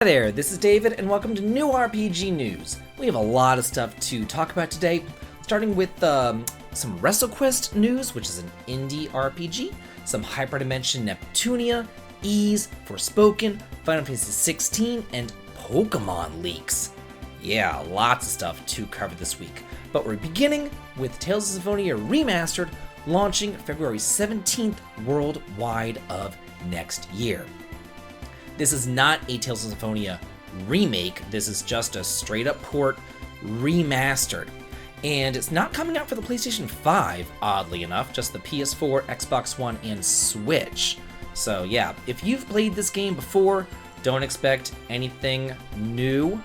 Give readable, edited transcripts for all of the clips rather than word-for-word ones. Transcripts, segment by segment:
Hi there, this is David, and welcome to New RPG News. We have a lot of stuff to talk about today, starting with some Wrestle news, which is an indie RPG, some Hyperdimension Neptunia, Ys, Forspoken, Final Fantasy XVI, and Pokemon leaks. Yeah, lots of stuff to cover this week. But we're beginning with Tales of Symphonia Remastered, launching February 17th worldwide of next year. This is not a Tales of Symphonia remake, this is just a straight up port remastered. And it's not coming out for the PlayStation 5, oddly enough, just the PS4, Xbox One, and Switch. So yeah, if you've played this game before, don't expect anything new.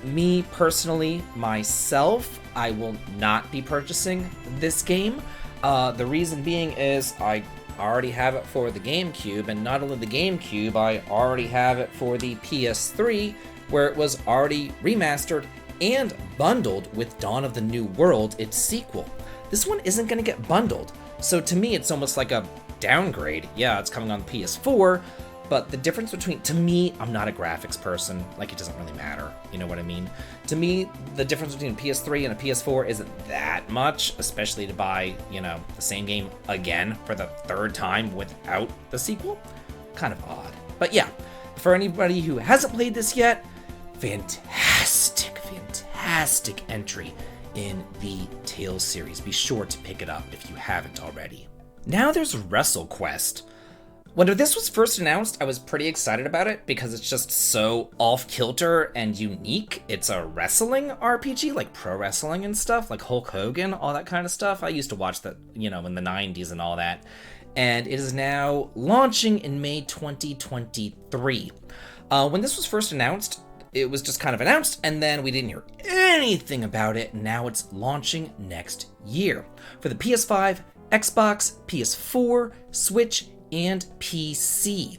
Me personally, myself, I will not be purchasing this game. The reason being is I already have it for the GameCube, and not only the GameCube, I already have it for the PS3, where it was already remastered and bundled with Dawn of the New World, its sequel. This one isn't going to get bundled, so to me it's almost like a downgrade. Yeah, it's coming on the PS4, but the difference between, to me, I'm not a graphics person, like it doesn't really matter, you know what I mean? To me, the difference between a PS3 and a PS4 isn't that much, especially to buy, you know, the same game again for the third time without the sequel. Kind of odd. But yeah, for anybody who hasn't played this yet, fantastic entry in the Tales series. Be sure to pick it up if you haven't already. Now there's Wrestle. When this was first announced, I was pretty excited about it because it's just so off-kilter and unique. It's a wrestling RPG, like pro wrestling and stuff, like Hulk Hogan, all that kind of stuff. I used to watch that, you know, in the 90s and all that. And it is now launching in May 2023. When this was first announced, it was just kind of announced, and then we didn't hear anything about it. Now it's launching next year for the PS5, Xbox, PS4, Switch, and PC.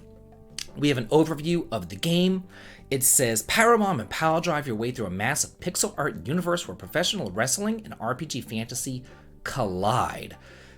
We have an overview of the game. It says, Powerbomb and pile drive your way through a massive pixel art universe where professional wrestling and RPG fantasy collide.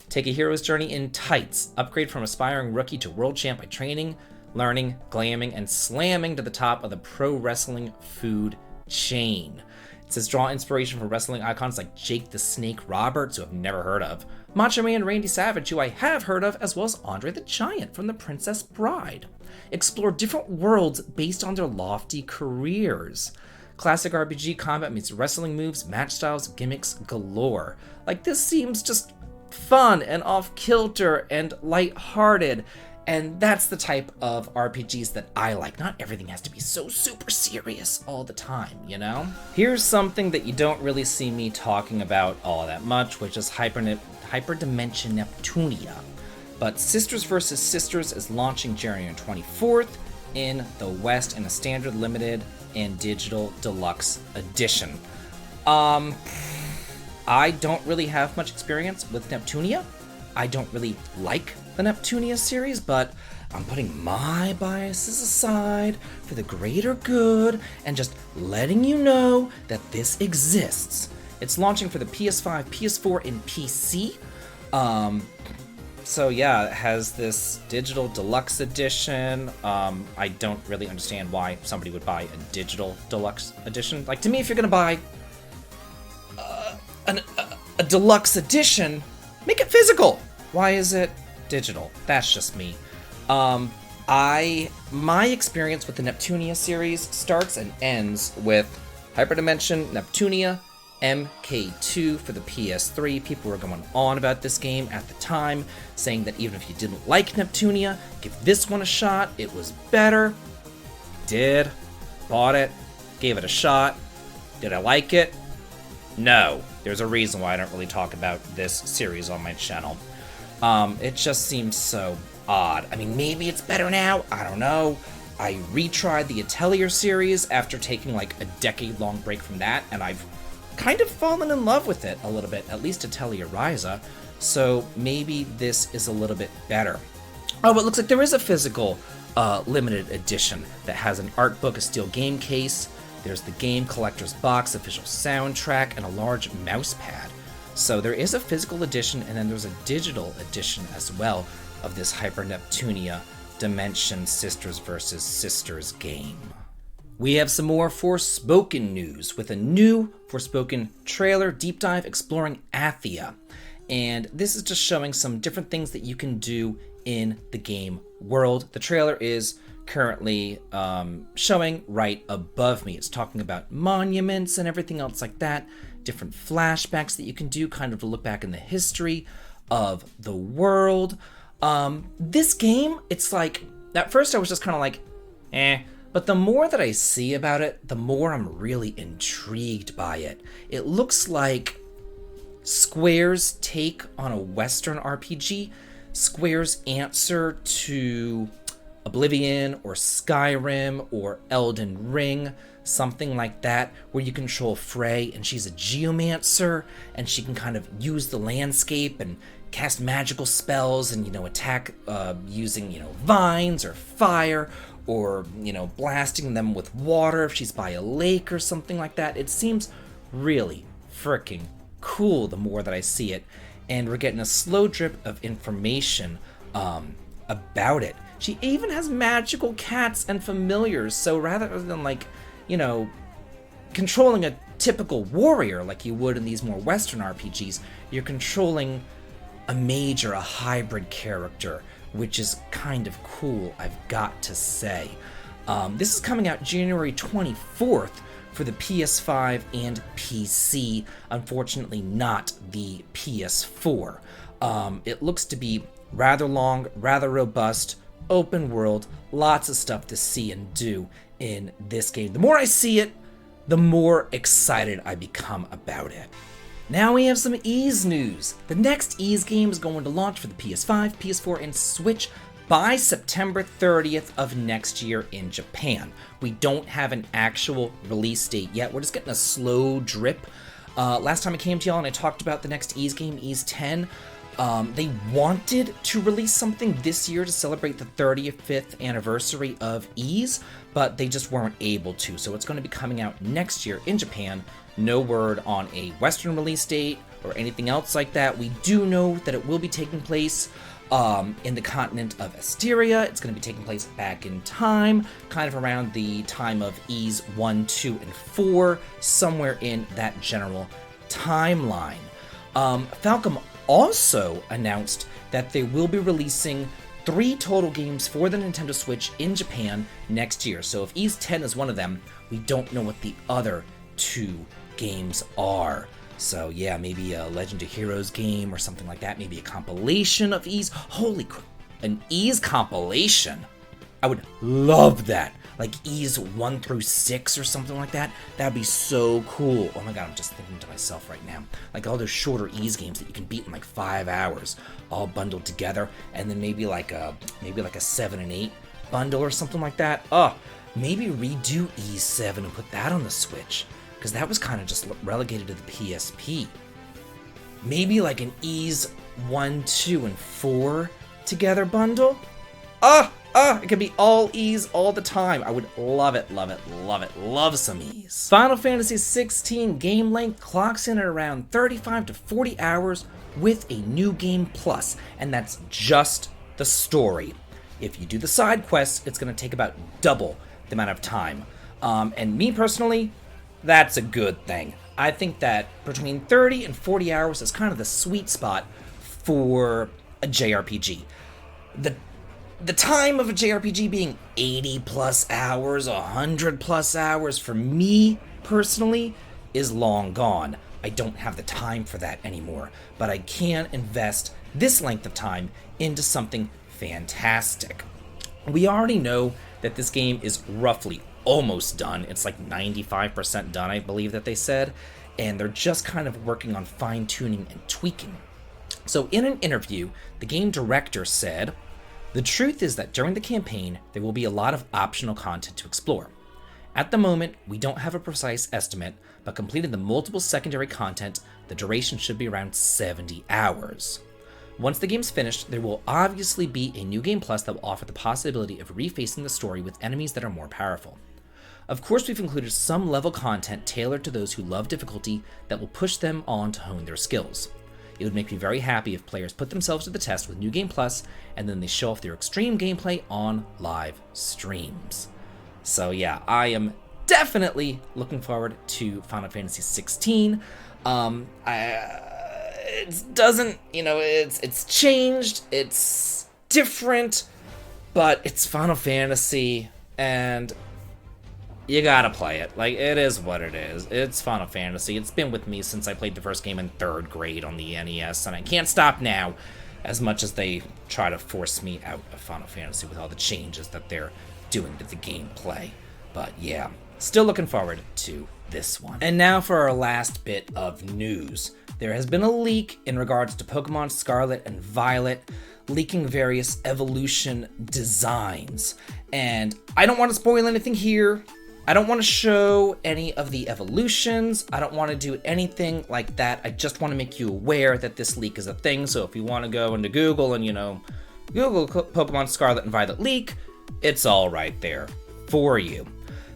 Take a hero's journey in tights. Upgrade from aspiring rookie to world champ by training, learning, glamming, and slamming to the top of the pro wrestling food chain. It says draw inspiration from wrestling icons like Jake the Snake Roberts, who I've never heard of, Macho Man Randy Savage, who I have heard of, as well as Andre the Giant from The Princess Bride. Explore different worlds based on their lofty careers. Classic RPG combat meets wrestling moves, match styles, gimmicks galore. Like, this seems just fun and off-kilter and lighthearted. And that's the type of RPGs that I like. Not everything has to be so super serious all the time, you know? Here's something that you don't really see me talking about all that much, which is Hyperdimension Neptunia. But Sisters vs. Sisters is launching January 24th in the West in a standard, limited, and digital deluxe edition. I don't really have much experience with Neptunia. I don't really like the Neptunia series, but I'm putting my biases aside for the greater good and just letting you know that this exists. It's launching for the PS5, PS4, and PC. So yeah, it has this digital deluxe edition. I don't really understand why somebody would buy a digital deluxe edition. Like, to me, if you're gonna buy a deluxe edition, make it physical. Why is it digital? That's just me. My experience with the Neptunia series starts and ends with Hyperdimension Neptunia MK2 for the PS3. People were going on about this game at the time, saying that even if you didn't like Neptunia, give this one a shot. It was better. Did. Bought it. Gave it a shot. Did I like it? No. There's a reason why I don't really talk about this series on my channel. It just seems so odd. I mean, maybe it's better now, I don't know. I retried the Atelier series after taking like a decade-long break from that, and I've kind of fallen in love with it a little bit, at least Atelier Ryza, so maybe this is a little bit better. Oh, but it looks like there is a physical limited edition that has an art book, a steel game case, there's the game collector's box, official soundtrack, and a large mouse pad. So there is a physical edition, and then there's a digital edition as well of this Hyper Neptunia Dimension Sisters vs. Sisters game. We have some more Forspoken news with a new Forspoken trailer deep dive exploring Athia. And this is just showing some different things that you can do in the game world. The trailer is currently showing right above me. It's talking about monuments and everything else like that, different flashbacks that you can do, kind of to look back in the history of the world. This game, it's like, at first I was just kind of like, but the more that I see about it, the more I'm really intrigued by it. It looks like Square's take on a Western RPG, Square's answer to Oblivion or Skyrim or Elden Ring, something like that, where you control Frey and she's a geomancer and she can kind of use the landscape and cast magical spells and, attack using, vines or fire or, blasting them with water if she's by a lake or something like that. It seems really freaking cool the more that I see it, and we're getting a slow drip of information about it. She even has magical cats and familiars, so rather than controlling a typical warrior like you would in these more Western RPGs, you're controlling a mage or a hybrid character, which is kind of cool, I've got to say. This is coming out January 24th for the PS5 and PC, unfortunately not the PS4. It looks to be rather long, rather robust, open world, lots of stuff to see and do in this game. The more I see it, the more excited I become about it. Now we have some Ys news. The next Ys game is going to launch for the PS5, PS4, and Switch by September 30th of next year in Japan. We don't have an actual release date yet. We're just getting a slow drip. Last time I came to y'all and I talked about the next Ys game, Ys 10, they wanted to release something this year to celebrate the 35th anniversary of Ys, but they just weren't able to. So it's going to be coming out next year in Japan. No word on a Western release date or anything else like that. We do know that it will be taking place in the continent of Vesperia. It's going to be taking place back in time, kind of around the time of Ys 1, 2, and 4, somewhere in that general timeline. Falcom also announced that they will be releasing 3 total games for the Nintendo Switch in Japan next year. So if Ys 10 is one of them, we don't know what the other 2 games are. So yeah, maybe a Legend of Heroes game or something like that. Maybe a compilation of Ys. Holy crap, an Ys compilation. I would love that. Like Ys 1 through 6 or something like that. That'd be so cool. Oh my god, I'm just thinking to myself right now. Like all those shorter Ys games that you can beat in like 5 hours, all bundled together, and then maybe like a 7 and 8 bundle or something like that. Maybe redo Ys 7 and put that on the Switch, because that was kind of just relegated to the PSP. Maybe like an Ys 1, 2, and 4 together bundle. It could be all Ys all the time. I would love it, love it, love it. Love some Ys. Final Fantasy XVI game length clocks in at around 35 to 40 hours with a new game plus, and that's just the story. If you do the side quests, it's going to take about double the amount of time. And me personally, that's a good thing. I think that between 30 and 40 hours is kind of the sweet spot for a JRPG. The time of a JRPG being 80 plus hours, 100 plus hours, for me personally, is long gone. I don't have the time for that anymore, but I can invest this length of time into something fantastic. We already know that this game is roughly almost done. It's like 95% done, I believe that they said, and they're just kind of working on fine-tuning and tweaking. So in an interview, the game director said, "The truth is that during the campaign, there will be a lot of optional content to explore. At the moment, we don't have a precise estimate, but completing the multiple secondary content, the duration should be around 70 hours. Once the game's finished, there will obviously be a new game plus that will offer the possibility of refacing the story with enemies that are more powerful. Of course, we've included some level content tailored to those who love difficulty that will push them on to hone their skills. It would make me very happy if players put themselves to the test with New Game Plus, and then they show off their extreme gameplay on live streams." So yeah, I am definitely looking forward to Final Fantasy XVI. It doesn't, it's changed, it's different, but it's Final Fantasy, and you gotta play it. Like, it is what it is. It's Final Fantasy. It's been with me since I played the first game in 3rd grade on the NES, and I can't stop now, as much as they try to force me out of Final Fantasy with all the changes that they're doing to the gameplay. But yeah, still looking forward to this one. And now for our last bit of news. There has been a leak in regards to Pokemon Scarlet and Violet, leaking various evolution designs. And I don't want to spoil anything here. I don't want to show any of the evolutions. I don't want to do anything like that. I just want to make you aware that this leak is a thing. So if you want to go into Google and, Google Pokemon Scarlet and Violet leak, it's all right there for you.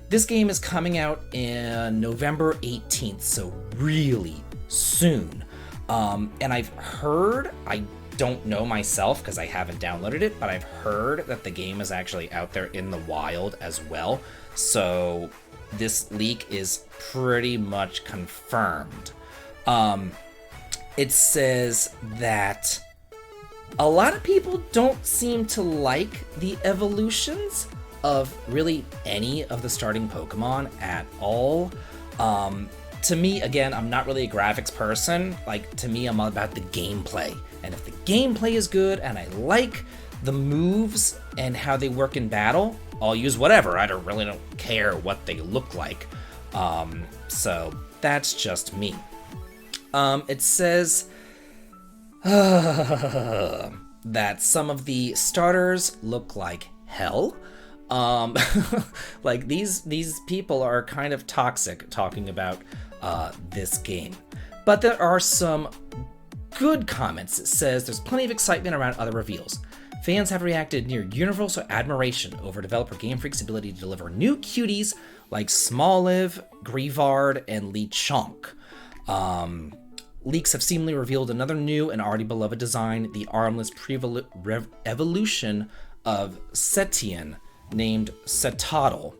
This game is coming out in November 18th, so really soon. And I've heard, I don't know myself because I haven't downloaded it, but I've heard that the game is actually out there in the wild as well. So this leak is pretty much confirmed. It says that a lot of people don't seem to like the evolutions of really any of the starting Pokemon at all. To me, again, I'm not really a graphics person. Like, to me, I'm all about the gameplay. And if the gameplay is good and I like the moves and how they work in battle, I'll use whatever. I don't care what they look like. So that's just me. It says that some of the starters look like hell. Like these people are kind of toxic talking about this game. But there are some good comments. It says there's plenty of excitement around other reveals. Fans have reacted near universal admiration over developer Game Freak's ability to deliver new cuties like Smoliv, Grievard, and Lechonk. Leaks have seemingly revealed another new and already beloved design, the armless evolution of Setian, named Setotl.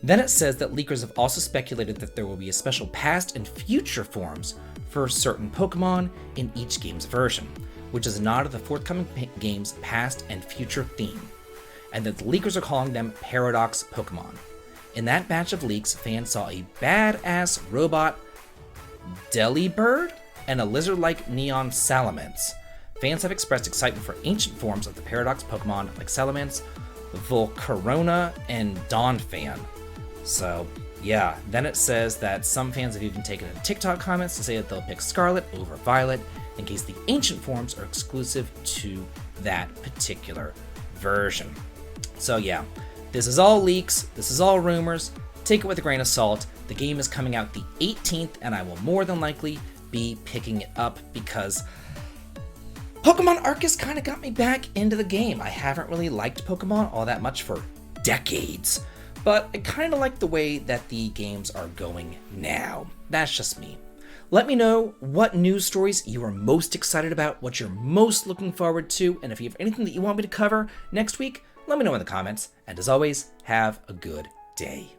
Then it says that leakers have also speculated that there will be a special past and future forms for certain Pokemon in each game's version, which is a nod to the forthcoming game's past and future theme, and that the leakers are calling them Paradox Pokemon. In that batch of leaks, fans saw a badass robot Delibird and a lizard-like neon Salamence. Fans have expressed excitement for ancient forms of the Paradox Pokemon like Salamence, Volcarona, and Donphan. So, yeah, then it says that some fans have even taken to TikTok comments to say that they'll pick Scarlet over Violet in case the ancient forms are exclusive to that particular version. So yeah, this is all leaks, this is all rumors, take it with a grain of salt. The game is coming out the 18th, and I will more than likely be picking it up because Pokemon Arceus kind of got me back into the game. I haven't really liked Pokemon all that much for decades, but I kind of like the way that the games are going now. That's just me. Let me know what news stories you are most excited about, what you're most looking forward to, and if you have anything that you want me to cover next week, let me know in the comments. And as always, have a good day.